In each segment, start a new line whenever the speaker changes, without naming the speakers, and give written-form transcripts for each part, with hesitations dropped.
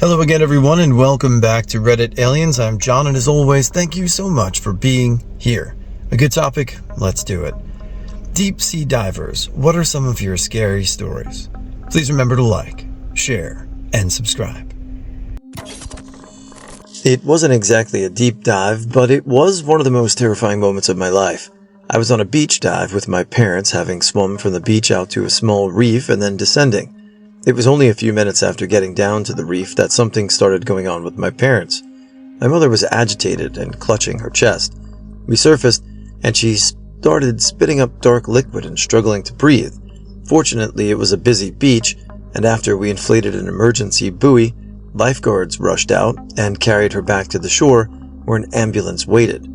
Hello again, everyone, and welcome back to Reddit Aliens. I'm John, and as always, thank you so much for being here. A good topic, let's do it. Deep sea divers, what are some of your scary stories? Please remember to like, share, and subscribe. It wasn't exactly a deep dive, but it was one of the most terrifying moments of my life. I was on a beach dive with my parents, having swum from the beach out to a small reef and then descending. It was only a few minutes after getting down to the reef that something started going on with my parents. My mother was agitated and clutching her chest. We surfaced, and she started spitting up dark liquid and struggling to breathe. Fortunately, it was a busy beach, and after we inflated an emergency buoy, lifeguards rushed out and carried her back to the shore where an ambulance waited.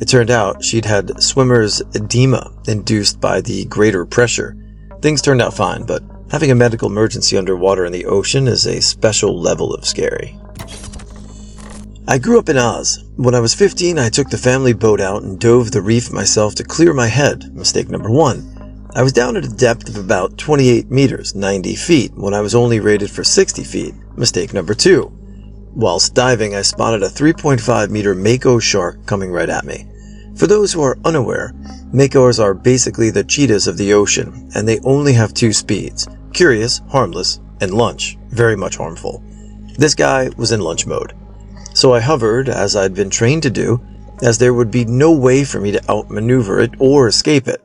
It turned out she'd had swimmer's edema induced by the greater pressure. Things turned out fine, but having a medical emergency underwater in the ocean is a special level of scary. I grew up in Oz. When I was 15, I took the family boat out and dove the reef myself to clear my head. Mistake number 1. I was down at a depth of about 28 meters, 90 feet, when I was only rated for 60 feet. Mistake number 2. Whilst diving, I spotted a 3.5 meter mako shark coming right at me. For those who are unaware, makos are basically the cheetahs of the ocean, and they only have 2 speeds: curious, harmless, and lunch, very much harmful. This guy was in lunch mode. So I hovered, as I'd been trained to do, as there would be no way for me to outmaneuver it or escape it.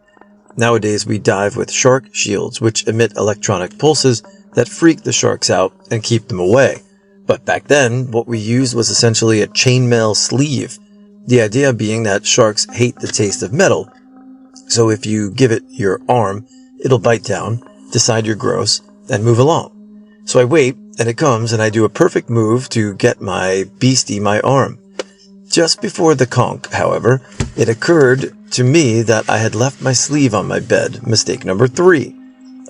Nowadays we dive with shark shields, which emit electronic pulses that freak the sharks out and keep them away. But back then, what we used was essentially a chainmail sleeve. The idea being that sharks hate the taste of metal, so if you give it your arm, it'll bite down, decide you're gross, and move along. So I wait, and it comes, and I do a perfect move to get my beastie my arm. Just before the conch, however, it occurred to me that I had left my sleeve on my bed. Mistake number 3.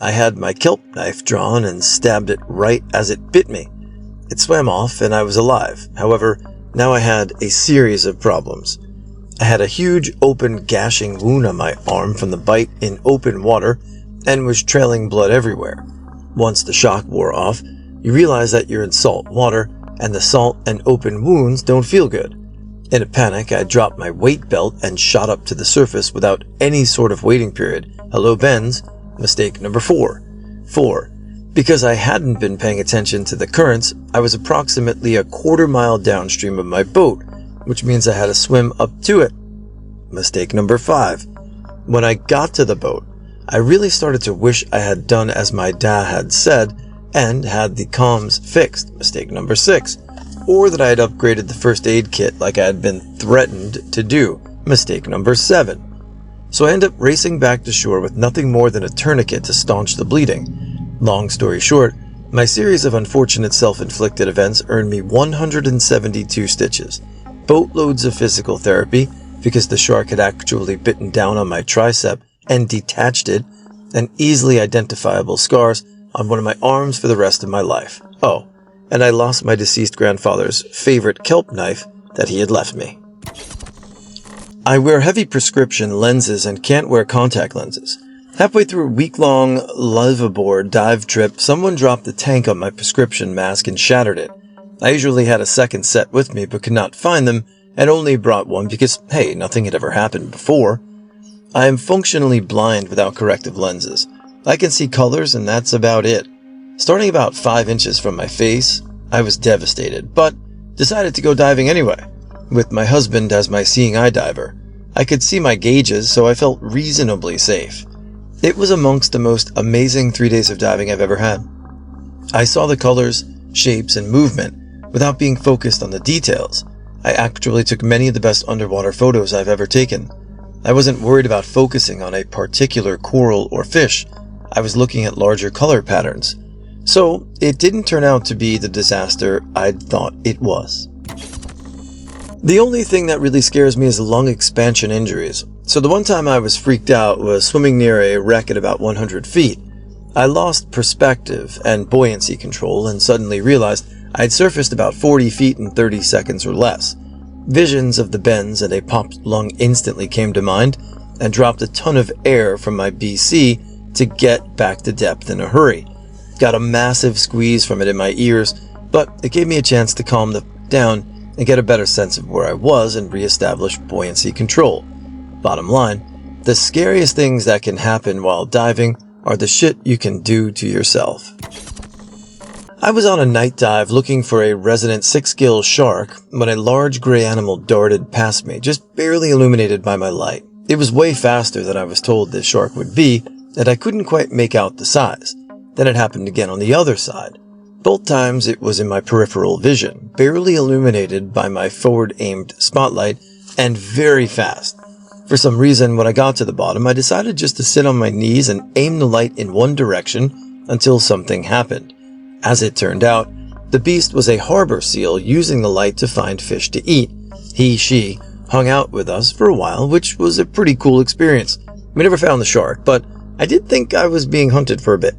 I had my kelp knife drawn and stabbed it right as it bit me. It swam off, and I was alive. However, now I had a series of problems. I had a huge open gashing wound on my arm from the bite in open water and was trailing blood everywhere. Once the shock wore off, you realize that you're in salt water and the salt and open wounds don't feel good. In a panic, I dropped my weight belt and shot up to the surface without any sort of waiting period. Hello, bends. Mistake number 4. 4. Because I hadn't been paying attention to the currents, I was approximately a quarter mile downstream of my boat, which means I had to swim up to it. Mistake number 5. When I got to the boat, I really started to wish I had done as my dad had said and had the comms fixed. Mistake number 6. Or that I had upgraded the first aid kit like I had been threatened to do. Mistake number 7. So I end up racing back to shore with nothing more than a tourniquet to staunch the bleeding. Long story short, my series of unfortunate self-inflicted events earned me 172 stitches, boatloads of physical therapy because the shark had actually bitten down on my tricep and detached it, and easily identifiable scars on one of my arms for the rest of my life. Oh, and I lost my deceased grandfather's favorite kelp knife that he had left me. I wear heavy prescription lenses and can't wear contact lenses. Halfway through a week-long liveaboard dive trip, someone dropped the tank on my prescription mask and shattered it. I usually had a second set with me but could not find them, and only brought one because, hey, nothing had ever happened before. I am functionally blind without corrective lenses. I can see colors, and that's about it. Starting about 5 inches from my face, I was devastated, but decided to go diving anyway, with my husband as my seeing eye diver. I could see my gauges, so I felt reasonably safe. It was amongst the most amazing 3 days of diving I've ever had. I saw the colors, shapes, and movement without being focused on the details. I actually took many of the best underwater photos I've ever taken. I wasn't worried about focusing on a particular coral or fish. I was looking at larger color patterns. So, it didn't turn out to be the disaster I'd thought it was. The only thing that really scares me is lung expansion injuries. So the one time I was freaked out was swimming near a wreck at about 100 feet. I lost perspective and buoyancy control and suddenly realized I had surfaced about 40 feet in 30 seconds or less. Visions of the bends and a popped lung instantly came to mind and dropped a ton of air from my BC to get back to depth in a hurry. Got a massive squeeze from it in my ears but it gave me a chance to calm down and get a better sense of where I was and reestablish buoyancy control. Bottom line, the scariest things that can happen while diving are the shit you can do to yourself. I was on a night dive looking for a resident 6-gill shark when a large gray animal darted past me, just barely illuminated by my light. It was way faster than I was told this shark would be, and I couldn't quite make out the size. Then it happened again on the other side. Both times it was in my peripheral vision, barely illuminated by my forward-aimed spotlight, and very fast. For some reason, when I got to the bottom, I decided just to sit on my knees and aim the light in one direction until something happened. As it turned out, the beast was a harbor seal using the light to find fish to eat. She hung out with us for a while, which was a pretty cool experience. We never found the shark, but I did think I was being hunted for a bit.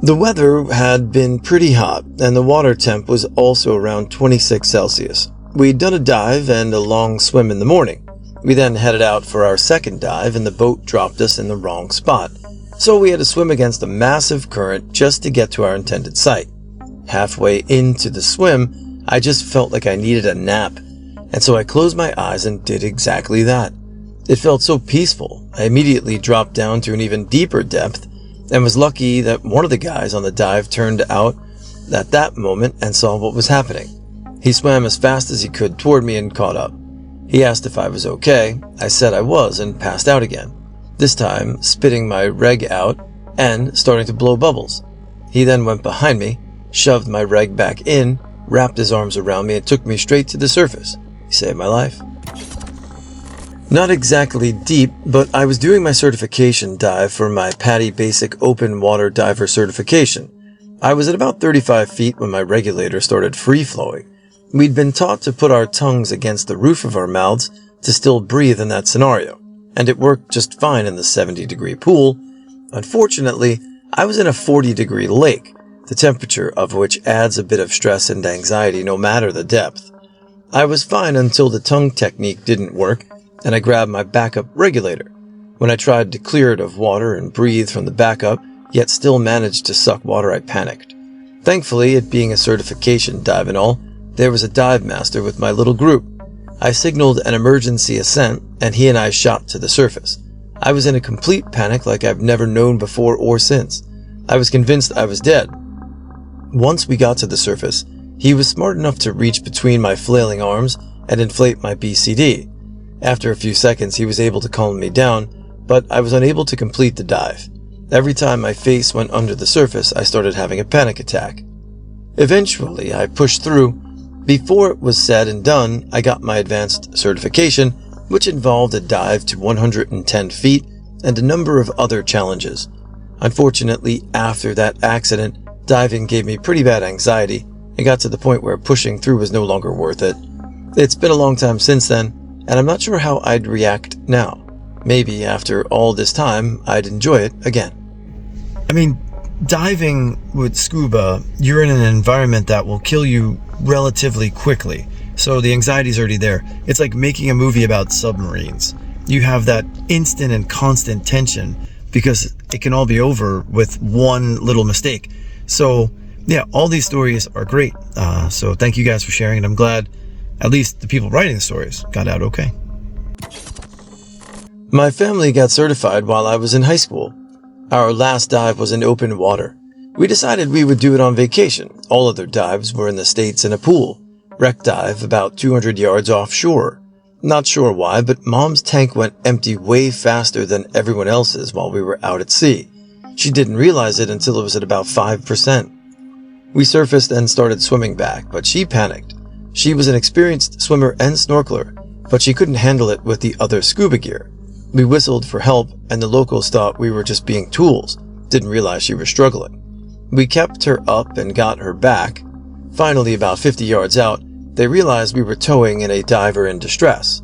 The weather had been pretty hot, and the water temp was also around 26 Celsius. We'd done a dive and a long swim in the morning. We then headed out for our second dive, and the boat dropped us in the wrong spot. So we had to swim against a massive current just to get to our intended site. Halfway into the swim, I just felt like I needed a nap, and so I closed my eyes and did exactly that. It felt so peaceful. I immediately dropped down to an even deeper depth, and was lucky that one of the guys on the dive turned out at that moment and saw what was happening. He swam as fast as he could toward me and caught up. He asked if I was okay. I said I was and passed out again, this time spitting my reg out and starting to blow bubbles. He then went behind me, shoved my reg back in, wrapped his arms around me and took me straight to the surface. He saved my life. Not exactly deep, but I was doing my certification dive for my PADI Basic Open Water Diver certification. I was at about 35 feet when my regulator started free-flowing. We'd been taught to put our tongues against the roof of our mouths to still breathe in that scenario, and it worked just fine in the 70-degree pool. Unfortunately, I was in a 40-degree lake, the temperature of which adds a bit of stress and anxiety no matter the depth. I was fine until the tongue technique didn't work, and I grabbed my backup regulator. When I tried to clear it of water and breathe from the backup, yet still managed to suck water, I panicked. Thankfully, it being a certification dive and all, there was a dive master with my little group. I signaled an emergency ascent, and he and I shot to the surface. I was in a complete panic like I've never known before or since. I was convinced I was dead. Once we got to the surface, he was smart enough to reach between my flailing arms and inflate my BCD. After a few seconds, he was able to calm me down, but I was unable to complete the dive. Every time my face went under the surface, I started having a panic attack. Eventually, I pushed through. Before it was said and done, I got my advanced certification, which involved a dive to 110 feet and a number of other challenges. Unfortunately, after that accident, diving gave me pretty bad anxiety and got to the point where pushing through was no longer worth it. It's been a long time since then, and I'm not sure how I'd react now. Maybe after all this time, I'd enjoy it again. I mean, diving with scuba, you're in an environment that will kill you relatively quickly, so the anxiety's already there. It's like making a movie about submarines. You have that instant and constant tension because it can all be over with one little mistake. So yeah, all these stories are great. So thank you guys for sharing, and I'm glad at least the people writing the stories got out okay. My family got certified while I was in high school. Our last dive was in open water. We decided we would do it on vacation. All other dives were in the States in a pool. Wreck dive about 200 yards offshore. Not sure why, but Mom's tank went empty way faster than everyone else's while we were out at sea. She didn't realize it until it was at about 5%. We surfaced and started swimming back, but she panicked. She was an experienced swimmer and snorkeler, but she couldn't handle it with the other scuba gear. We whistled for help, and the locals thought we were just being tools, didn't realize she was struggling. We kept her up and got her back. Finally, about 50 yards out, they realized we were towing in a diver in distress.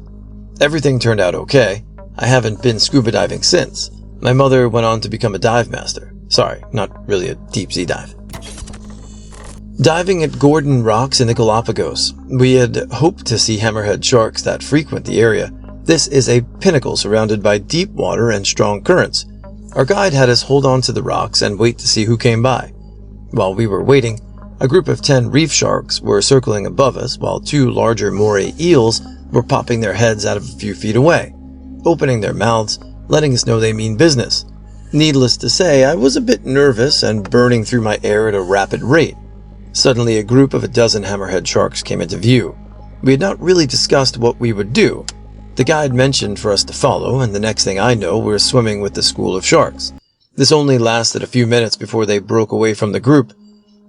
Everything turned out okay. I haven't been scuba diving since. My mother went on to become a dive master. Sorry, not really a deep sea dive. Diving at Gordon Rocks in the Galapagos. We had hoped to see hammerhead sharks that frequent the area. This is a pinnacle surrounded by deep water and strong currents. Our guide had us hold on to the rocks and wait to see who came by. While we were waiting, A group of 10 reef sharks were circling above us, while 2 larger moray eels were popping their heads out of a few feet away, opening their mouths, letting us know they mean business. Needless to say, I was a bit nervous and burning through my air at a rapid rate. Suddenly, a group of a dozen hammerhead sharks came into view. We had not really discussed what we would do. The guide mentioned for us to follow, and the next thing I know, we were swimming with the school of sharks. This only lasted a few minutes before they broke away from the group.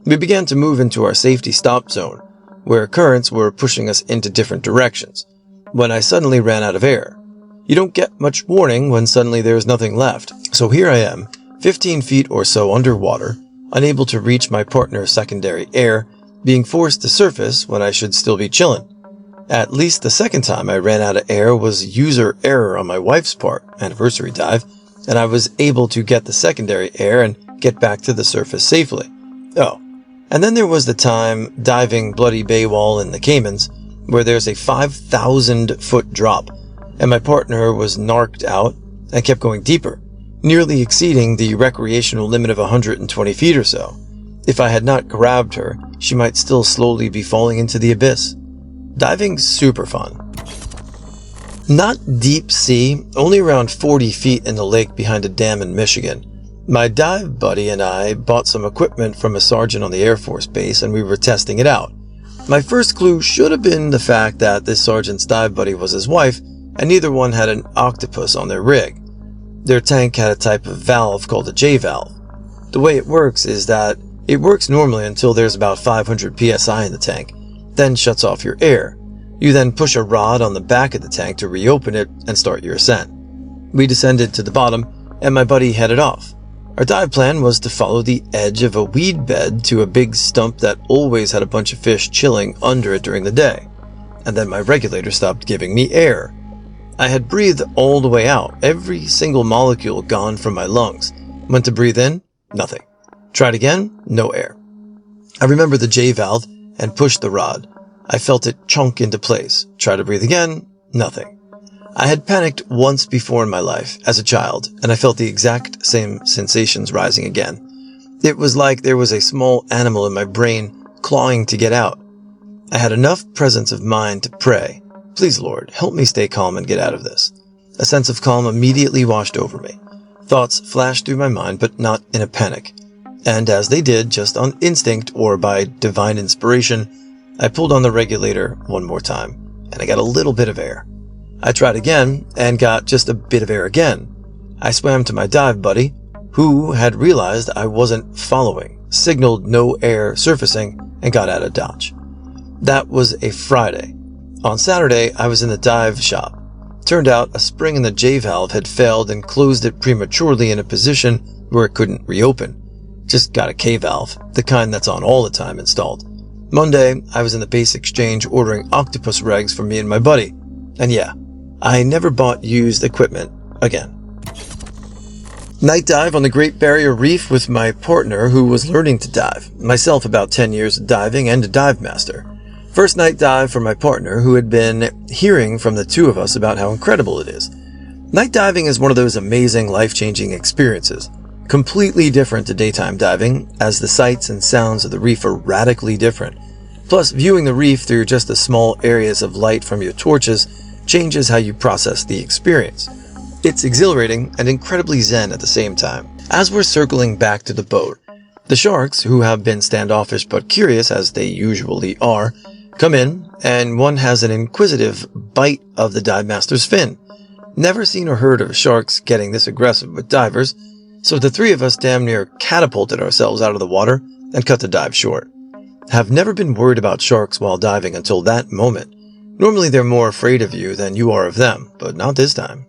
We began to move into our safety stop zone, where currents were pushing us into different directions, when I suddenly ran out of air. You don't get much warning when suddenly there is nothing left. So here I am, 15 feet or so underwater, unable to reach my partner's secondary air, being forced to surface when I should still be chilling. At least the second time I ran out of air was user error on my wife's part, anniversary dive, and I was able to get the secondary air and get back to the surface safely. Oh, and then there was the time diving Bloody Bay Wall in the Caymans, where there's a 5,000-foot drop, and my partner was narked out and kept going deeper, nearly exceeding the recreational limit of 120 feet or so. If I had not grabbed her, she might still slowly be falling into the abyss. Diving's super fun. Not deep sea, only around 40 feet in the lake behind a dam in Michigan. My dive buddy and I bought some equipment from a sergeant on the Air Force Base, and we were testing it out. My first clue should have been the fact that this sergeant's dive buddy was his wife, and neither one had an octopus on their rig. Their tank had a type of valve called a J-valve. The way it works is that it works normally until there's about 500 psi in the tank, then shuts off your air. You then push a rod on the back of the tank to reopen it and start your ascent. We descended to the bottom, and my buddy headed off. Our dive plan was to follow the edge of a weed bed to a big stump that always had a bunch of fish chilling under it during the day. And then my regulator stopped giving me air. I had breathed all the way out, every single molecule gone from my lungs. Went to breathe in, nothing. Tried again, no air. I remember the J-valve and pushed the rod. I felt it chunk into place. Tried to breathe again, nothing. I had panicked once before in my life, as a child, and I felt the exact same sensations rising again. It was like there was a small animal in my brain clawing to get out. I had enough presence of mind to pray, "Please, Lord, help me stay calm and get out of this." A sense of calm immediately washed over me. Thoughts flashed through my mind, but not in a panic. And as they did, just on instinct or by divine inspiration, I pulled on the regulator one more time, and I got a little bit of air. I tried again, and got just a bit of air again. I swam to my dive buddy, who had realized I wasn't following, signaled no air surfacing, and got out of Dodge. That was a Friday. On Saturday, I was in the dive shop. Turned out a spring in the J-valve had failed and closed it prematurely in a position where it couldn't reopen. Just got a K-valve, the kind that's on all the time, installed. Monday, I was in the base exchange ordering octopus regs for me and my buddy. And yeah, I never bought used equipment again. Night dive on the Great Barrier Reef with my partner who was learning to dive. Myself about 10 years of diving and a dive master. First night dive for my partner who had been hearing from the two of us about how incredible it is. Night diving is one of those amazing life-changing experiences. Completely different to daytime diving, as the sights and sounds of the reef are radically different. Plus, viewing the reef through just the small areas of light from your torches changes how you process the experience. It's exhilarating and incredibly zen at the same time. As we're circling back to the boat, the sharks, who have been standoffish but curious as they usually are, come in, and one has an inquisitive bite of the dive master's fin. Never seen or heard of sharks getting this aggressive with divers, so the three of us damn near catapulted ourselves out of the water and cut the dive short. Have never been worried about sharks while diving until that moment. Normally they're more afraid of you than you are of them, but not this time.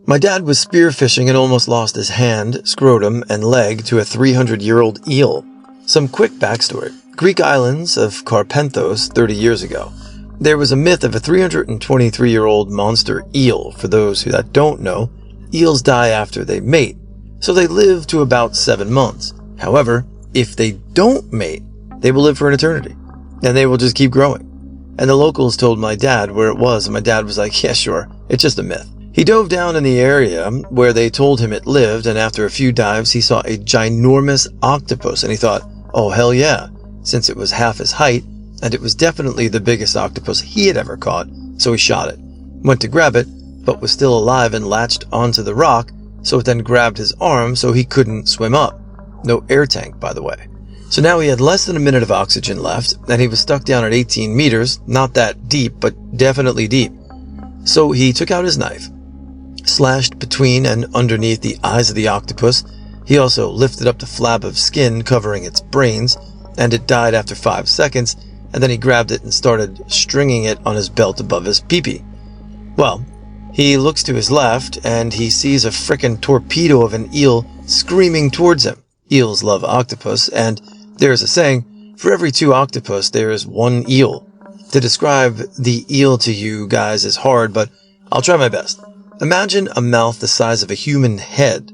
My dad was spearfishing and almost lost his hand, scrotum, and leg to a 300-year-old eel. Some quick backstory. Greek islands of Carpenthos 30 years ago. There was a myth of a 323-year-old monster eel. For those who that don't know, eels die after they mate, so they live to about 7 months. However, if they don't mate, they will live for an eternity, and they will just keep growing. And the locals told my dad where it was, and my dad was like, "Yeah, sure, it's just a myth." He dove down in the area where they told him it lived, and after a few dives, he saw a ginormous octopus, and he thought, Oh hell yeah, since it was half his height, and it was definitely the biggest octopus he had ever caught, so he shot it. Went to grab it, but was still alive and latched onto the rock, so it then grabbed his arm so he couldn't swim up. No air tank, by the way. So now he had less than a minute of oxygen left, and he was stuck down at 18 meters, not that deep, but definitely deep. So he took out his knife, slashed between and underneath the eyes of the octopus. He also lifted up the flap of skin covering its brains, and it died after 5 seconds, and then he grabbed it and started stringing it on his belt above his pee-pee. Well, he looks to his left, and he sees a frickin' torpedo of an eel screaming towards him. Eels love octopus, and there's a saying, for every 2 octopus there is 1 eel. To describe the eel to you guys is hard, but I'll try my best. Imagine a mouth the size of a human head.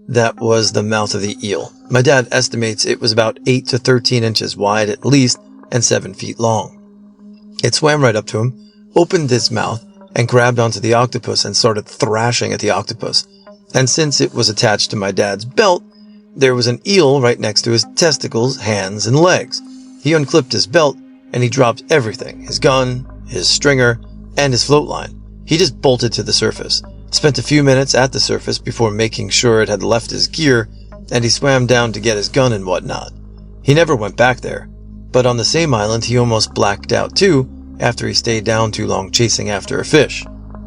That was the mouth of the eel. My dad estimates it was about 8 to 13 inches wide at least, and 7 feet long. It swam right up to him, opened its mouth, and grabbed onto the octopus and started thrashing at the octopus. And since it was attached to my dad's belt, there was an eel right next to his testicles, hands, and legs. He unclipped his belt, and he dropped everything, his gun, his stringer, and his float line. He just bolted to the surface, spent a few minutes at the surface before making sure it had left his gear, and he swam down to get his gun and whatnot. He never went back there, but on the same island he almost blacked out too, after he stayed down too long chasing after a fish.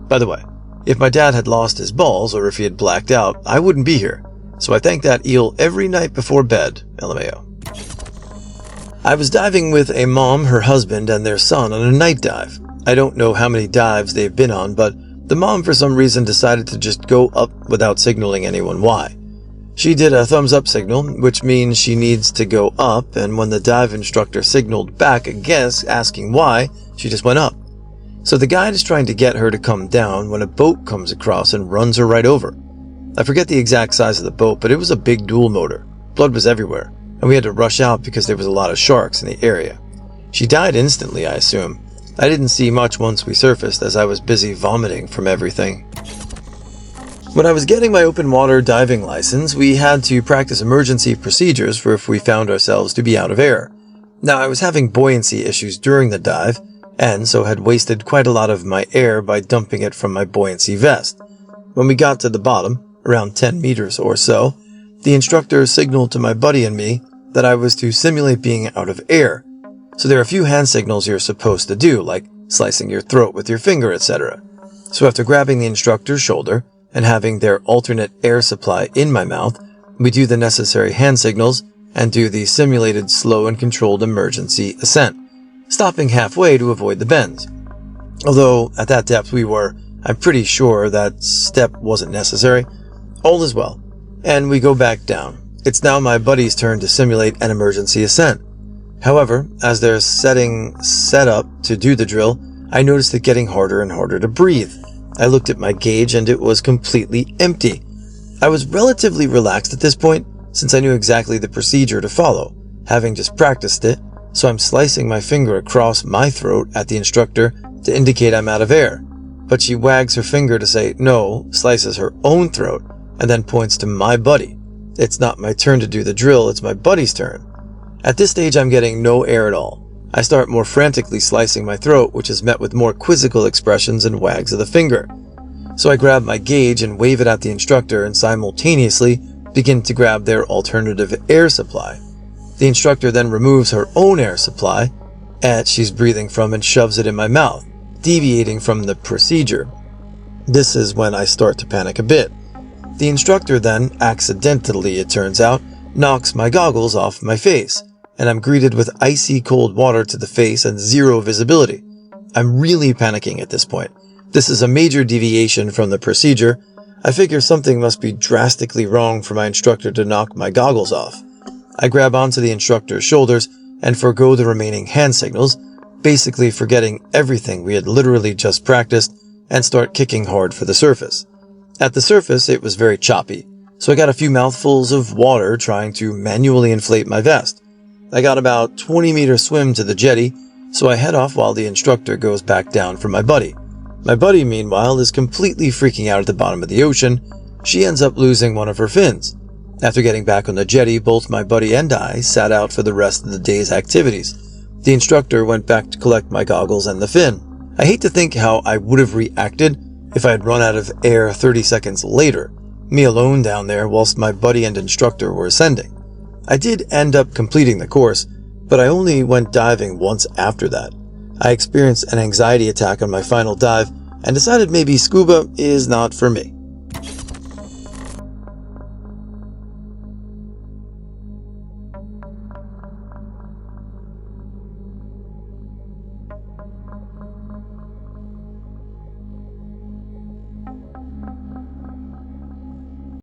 By the way, if my dad had lost his balls or if he had blacked out, I wouldn't be here. So I thank that eel every night before bed, LMAO. I was diving with a mom, her husband, and their son on a night dive. I don't know how many dives they've been on, but the mom for some reason decided to just go up without signaling anyone why. She did a thumbs up signal, which means she needs to go up, and when the dive instructor signaled back a guess asking why, she just went up. So the guide is trying to get her to come down when a boat comes across and runs her right over. I forget the exact size of the boat, but it was a big dual motor. Blood was everywhere, and we had to rush out because there was a lot of sharks in the area. She died instantly, I assume. I didn't see much once we surfaced as I was busy vomiting from everything. When I was getting my open water diving license, we had to practice emergency procedures for if we found ourselves to be out of air. Now, I was having buoyancy issues during the dive, and so had wasted quite a lot of my air by dumping it from my buoyancy vest. When we got to the bottom, around 10 meters or so, the instructor signaled to my buddy and me that I was to simulate being out of air. So there are a few hand signals you're supposed to do, like slicing your throat with your finger, etc. So after grabbing the instructor's shoulder and having their alternate air supply in my mouth, we do the necessary hand signals and do the simulated slow and controlled emergency ascent, stopping halfway to avoid the bends. Although at that depth I'm pretty sure that step wasn't necessary. All is well, and we go back down. It's now my buddy's turn to simulate an emergency ascent. However, as they're set up to do the drill, I noticed it getting harder and harder to breathe. I looked at my gauge and it was completely empty. I was relatively relaxed at this point since I knew exactly the procedure to follow, having just practiced it, so I'm slicing my finger across my throat at the instructor to indicate I'm out of air. But she wags her finger to say no, slices her own throat, and then points to my buddy. It's not my turn to do the drill, it's my buddy's turn. At this stage, I'm getting no air at all. I start more frantically slicing my throat, which is met with more quizzical expressions and wags of the finger. So I grab my gauge and wave it at the instructor and simultaneously begin to grab their alternative air supply. The instructor then removes her own air supply, and she's breathing from, and shoves it in my mouth, deviating from the procedure. This is when I start to panic a bit. The instructor then, accidentally it turns out, knocks my goggles off my face, and I'm greeted with icy cold water to the face and zero visibility. I'm really panicking at this point. This is a major deviation from the procedure. I figure something must be drastically wrong for my instructor to knock my goggles off. I grab onto the instructor's shoulders and forgo the remaining hand signals, basically forgetting everything we had literally just practiced, and start kicking hard for the surface. At the surface, it was very choppy, so I got a few mouthfuls of water trying to manually inflate my vest. I got about 20 meter swim to the jetty, so I head off while the instructor goes back down for my buddy. My buddy, meanwhile, is completely freaking out at the bottom of the ocean. She ends up losing one of her fins. After getting back on the jetty, both my buddy and I sat out for the rest of the day's activities. The instructor went back to collect my goggles and the fin. I hate to think how I would have reacted if I had run out of air 30 seconds later, me alone down there whilst my buddy and instructor were ascending. I did end up completing the course, but I only went diving once after that. I experienced an anxiety attack on my final dive and decided maybe scuba is not for me.